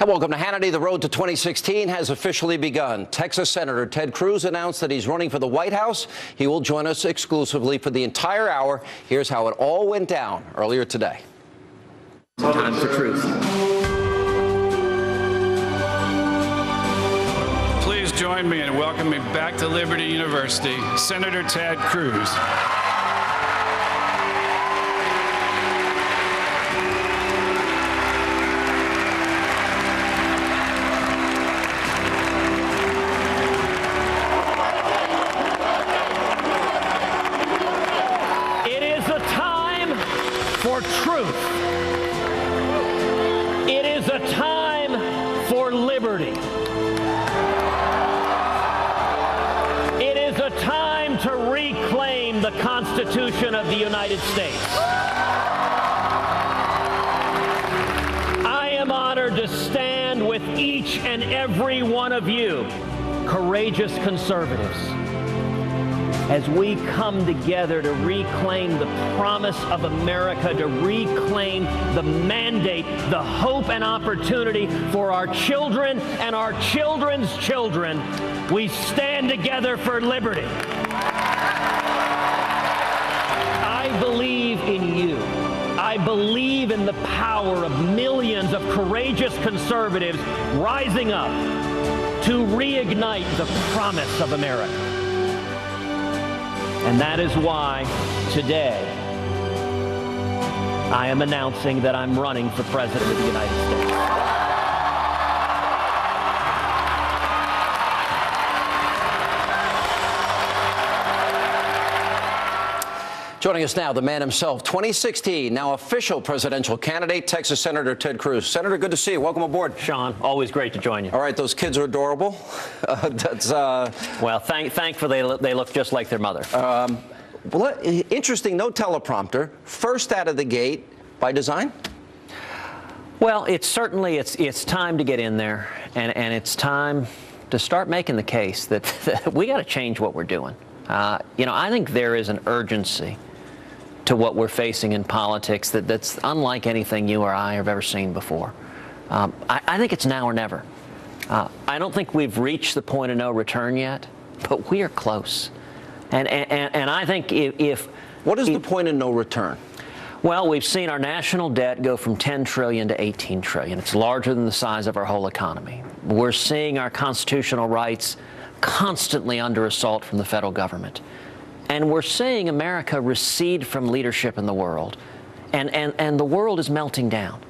And welcome to Hannity. The road to 2016 has officially begun. Texas Senator Ted Cruz announced that he's running for the White House. He will join us exclusively for the entire hour. Here's how it all went down earlier today. Time for truth. Please join me in welcoming back to Liberty University, Senator Ted Cruz. For truth. It is a time for liberty. It is a time to reclaim the Constitution of the United States. I am honored to stand with each and every one of you, courageous conservatives, as we come together to reclaim the promise of America, to reclaim the mandate, the hope and opportunity for our children and our children's children. We stand together for liberty. I believe in you. I believe in the power of millions of courageous conservatives rising up to reignite the promise of America. And that is why today I am announcing that I'm running for President of the United States. Joining us now, the man himself, 2016, now official presidential candidate, Texas Senator Ted Cruz. Senator, good to see you. Welcome aboard. Sean, always great to join you. All right, those kids are adorable. Well, thankfully, they look just like their mother. Well, interesting, no teleprompter. First out of the gate by design? Well, it's time to get in there, and it's time to start making the case that we got to change what we're doing. I think there is an urgency to what we're facing in politics that's unlike anything you or I have ever seen before. I think it's now or never. I don't think we've reached the point of no return yet, but we are close. And I think if what is the point of no return? Well, we've seen our national debt go from 10 trillion to 18 trillion. It's larger than the size of our whole economy. We're seeing our constitutional rights constantly under assault from the federal government. And we're seeing America recede from leadership in the world. And the world is melting down.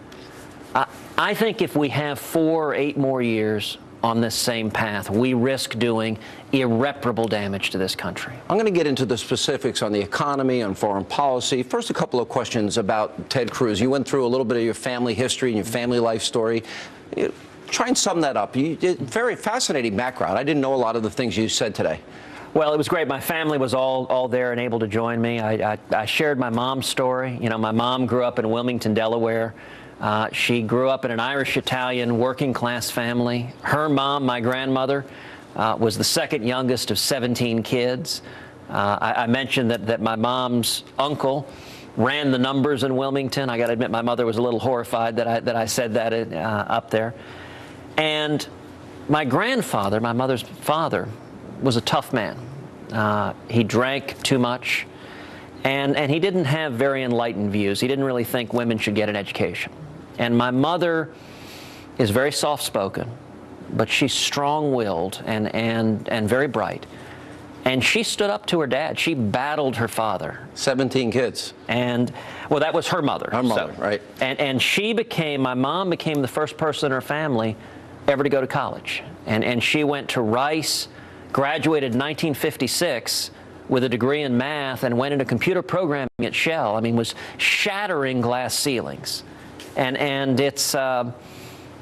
I think if we have 4 or 8 more years on this same path, we risk doing irreparable damage to this country. I'm going to get into the specifics on the economy, on foreign policy. First, a couple of questions about Ted Cruz. You went through a little bit of your family history and your family life story. Try and sum that up. Very fascinating background. I didn't know a lot of the things you said today. Well, it was great. My family was all there and able to join me. I shared my mom's story. You know, my mom grew up in Wilmington, Delaware. She grew up in an Irish-Italian working-class family. Her mom, my grandmother, was the second youngest of 17 kids. I mentioned that my mom's uncle ran the numbers in Wilmington. I got to admit, my mother was a little horrified that I said that up there. And my grandfather, my mother's father, was a tough man. He drank too much, and he didn't have very enlightened views. He didn't really think women should get an education. And my mother is very soft-spoken, but she's strong-willed and very bright. And she stood up to her dad. She battled her father. 17 kids. And, well, that was her mother. Her mother, right. And my mom became the first person in her family ever to go to college. And she went to Rice, graduated in 1956 with a degree in math, and went into computer programming at Shell. I mean, was shattering glass ceilings. And it's, my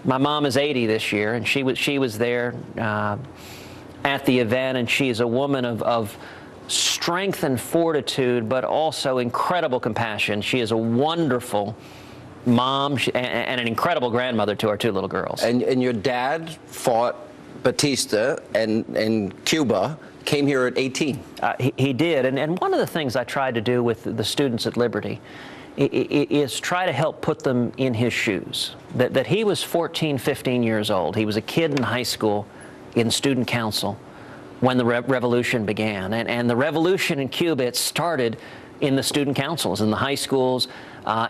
mom is 80 this year, and she was there at the event, and she is a woman of strength and fortitude, but also incredible compassion. She is a wonderful mom and an incredible grandmother to our 2 little girls. And your dad fought Batista and Cuba, came here at 18. He did, and one of the things I tried to do with the students at Liberty is try to help put them in his shoes. That he was 14, 15 years old. He was a kid in high school in student council when the revolution began. And the revolution in Cuba, it started in the student councils, in the high schools,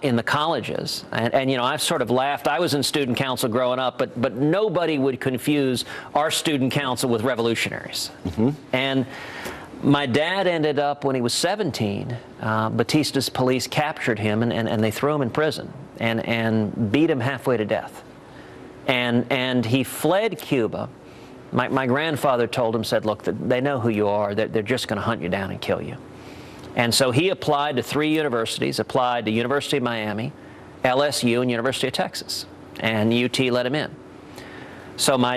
in the colleges. And you know, I've sort of laughed. I was in student council growing up, but nobody would confuse our student council with revolutionaries. And my dad ended up, when he was 17, Batista's police captured him and they threw him in prison and beat him halfway to death. And he fled Cuba. My grandfather told him, said, look, they know who you are. They're just going to hunt you down and kill you. And so he applied to 3 universities, applied to University of Miami, LSU, and University of Texas. And UT let him in. So my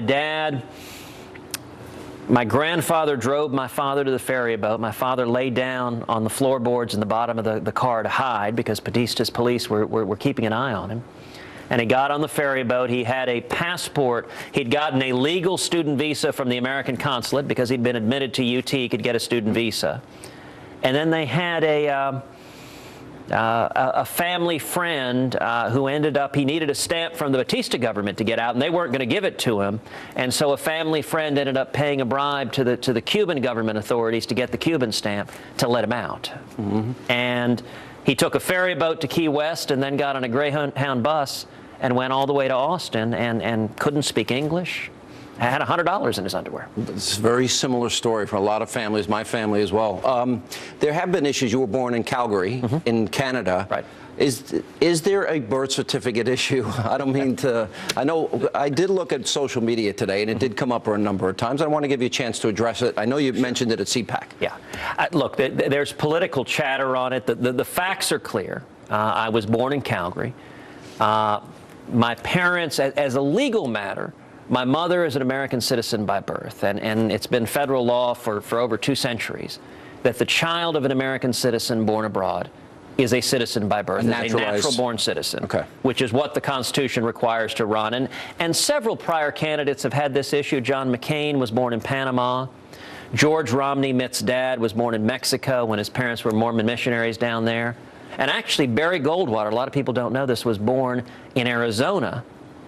grandfather drove my father to the ferry boat. My father lay down on the floorboards in the bottom of the car to hide because Batista's police were keeping an eye on him. And he got on the ferry boat. He had a passport. He'd gotten a legal student visa from the American consulate because he'd been admitted to UT. He could get a student visa. And then they had a family friend who ended up, he needed a stamp from the Batista government to get out, and they weren't going to give it to him. And so a family friend ended up paying a bribe to the Cuban government authorities to get the Cuban stamp to let him out. And he took a ferry boat to Key West and then got on a Greyhound bus and went all the way to Austin and couldn't speak English. Had $100 in his underwear. It's a very similar story for a lot of families, my family as well. There have been issues. You were born in Calgary, in Canada. Right. Is there a birth certificate issue? I don't mean to, I know, I did look at social media today, and it did come up a number of times. I want to give you a chance to address it. I know you mentioned it at CPAC. Yeah. Look, there's political chatter on it. The facts are clear. I was born in Calgary. My parents, as a legal matter, my mother is an American citizen by birth, and it's been federal law for over 2 centuries that the child of an American citizen born abroad is a citizen by birth, a natural-born citizen, which is what the Constitution requires to run. And several prior candidates have had this issue. John McCain was born in Panama. George Romney, Mitt's dad, was born in Mexico when his parents were Mormon missionaries down there. And actually, Barry Goldwater, a lot of people don't know this, was born in Arizona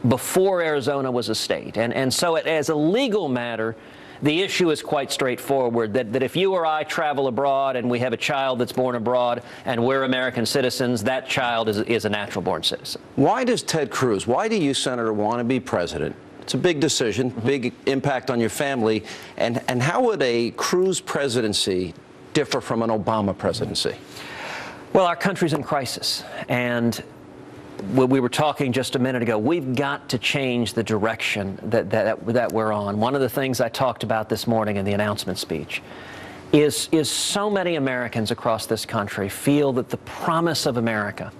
before Arizona was a state. And so as a legal matter, the issue is quite straightforward, that if you or I travel abroad and we have a child that's born abroad and we're American citizens, that child is a natural-born citizen. Why does Ted Cruz, why do you, Senator, want to be president? It's a big decision, big impact on your family. And how would a Cruz presidency differ from an Obama presidency? Well, our country's in crisis. And we were talking just a minute ago, we've got to change the direction that we're on. One of the things I talked about this morning in the announcement speech is so many Americans across this country feel that the promise of America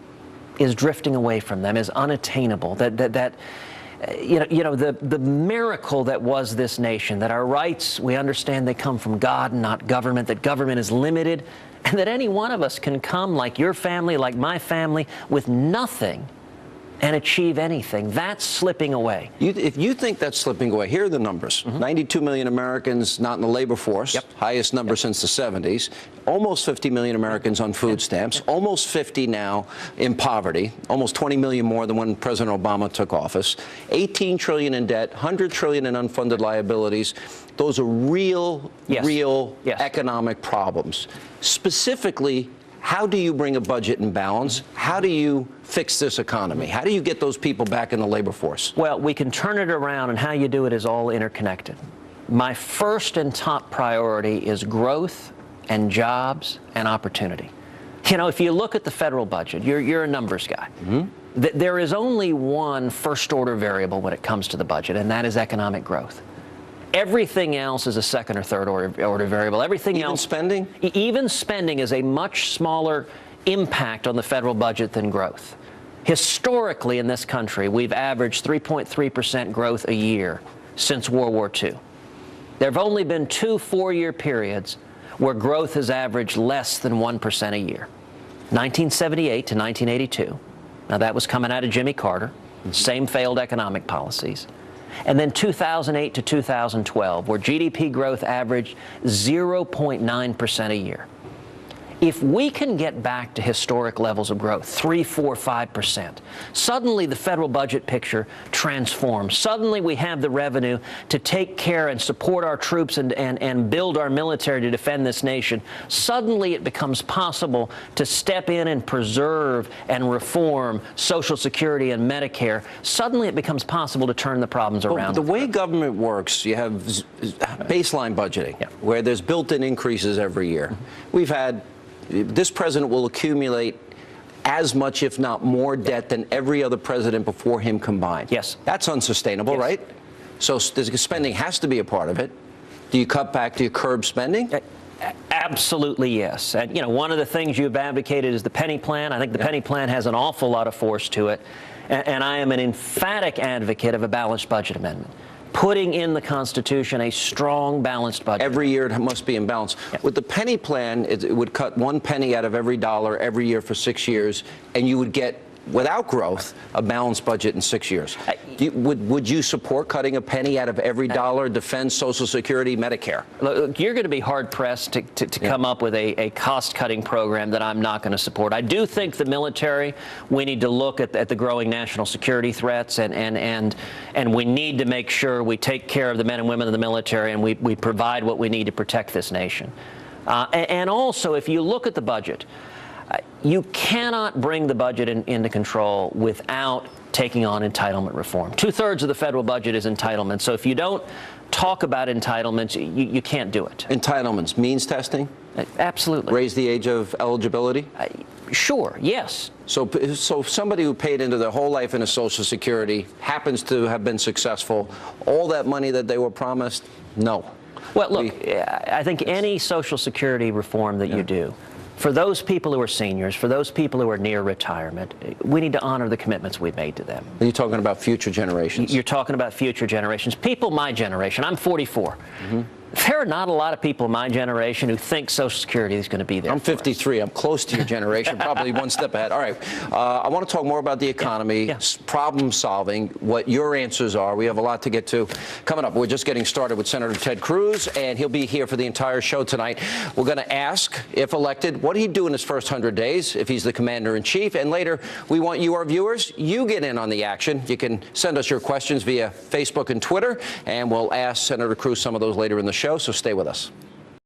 is drifting away from them, is unattainable, that the miracle that was this nation, that our rights, we understand they come from God and not government, that government is limited, and that any one of us can come, like your family, like my family, with nothing and achieve anything. That's slipping away. If you think that's slipping away, here are the numbers. 92 million Americans not in the labor force, highest number since the 70s. Almost 50 million Americans on food stamps, almost 50 now in poverty, almost 20 million more than when President Obama took office. 18 trillion in debt, 100 trillion in unfunded liabilities. Those are real economic problems. Specifically, how do you bring a budget in balance? How do you fix this economy? How do you get those people back in the labor force? Well, we can turn it around, and how you do it is all interconnected. My first and top priority is growth and jobs and opportunity. You know, if you look at the federal budget, you're a numbers guy. There is only one first-order variable when it comes to the budget, and that is economic growth. Everything else is a second or third order variable. Everything else, spending? Even spending is a much smaller impact on the federal budget than growth. Historically in this country, we've averaged 3.3% growth a year since World War II. There have only been 2 4-year periods where growth has averaged less than 1% a year. 1978 to 1982. Now that was coming out of Jimmy Carter. Same failed economic policies. And then 2008 to 2012, where GDP growth averaged 0.9% a year. If we can get back to historic levels of growth, 3, 4, 5%, suddenly the federal budget picture transforms. Suddenly we have the revenue to take care and support our troops and build our military to defend this nation. Suddenly it becomes possible to step in and preserve and reform Social Security and Medicare. Suddenly it becomes possible to turn the problems around. The way government works, you have baseline budgeting, where there's built-in increases every year. We've had this president will accumulate as much, if not more, debt than every other president before him combined. Yes. That's unsustainable, right? So spending has to be a part of it. Do you cut back? Do you curb spending? Absolutely, yes. And, you know, one of the things you've advocated is the penny plan. I think the penny plan has an awful lot of force to it. And I am an emphatic advocate of a balanced budget amendment, putting in the Constitution a strong, balanced budget. Every year it must be in balance. With the penny plan, it would cut 1 penny out of every dollar every year for 6 years, and you would get, without growth, a balanced budget in 6 years. Would you support cutting a penny out of every dollar, defense, Social Security, Medicare? Look, you're going to be hard-pressed to come up with a cost-cutting program that I'm not going to support. I do think the military, we need to look at the growing national security threats, and we need to make sure we take care of the men and women of the military, and we provide what we need to protect this nation. And also, if you look at the budget, you cannot bring the budget into control without taking on entitlement reform. 2/3 of the federal budget is entitlement. So if you don't talk about entitlements, you can't do it. Entitlements, means testing? Absolutely. Raise the age of eligibility? Sure, yes. So somebody who paid into their whole life into Social Security happens to have been successful, all that money that they were promised, no. Well, look, I think any Social Security reform that you do, for those people who are seniors, for those people who are near retirement, we need to honor the commitments we've made to them. Are you talking about future generations? You're talking about future generations. People my generation, I'm 44. There are not a lot of people in my generation who think Social Security is going to be there. I'm 53. I'm close to your generation, probably one step ahead. All right. I want to talk more about the economy, problem solving, what your answers are. We have a lot to get to. Coming up, we're just getting started with Senator Ted Cruz, and he'll be here for the entire show tonight. We're going to ask, if elected, what he'd do in his first 100 days if he's the commander-in-chief. And later, we want you, our viewers, you get in on the action. You can send us your questions via Facebook and Twitter, and we'll ask Senator Cruz some of those later in the show. So stay with us.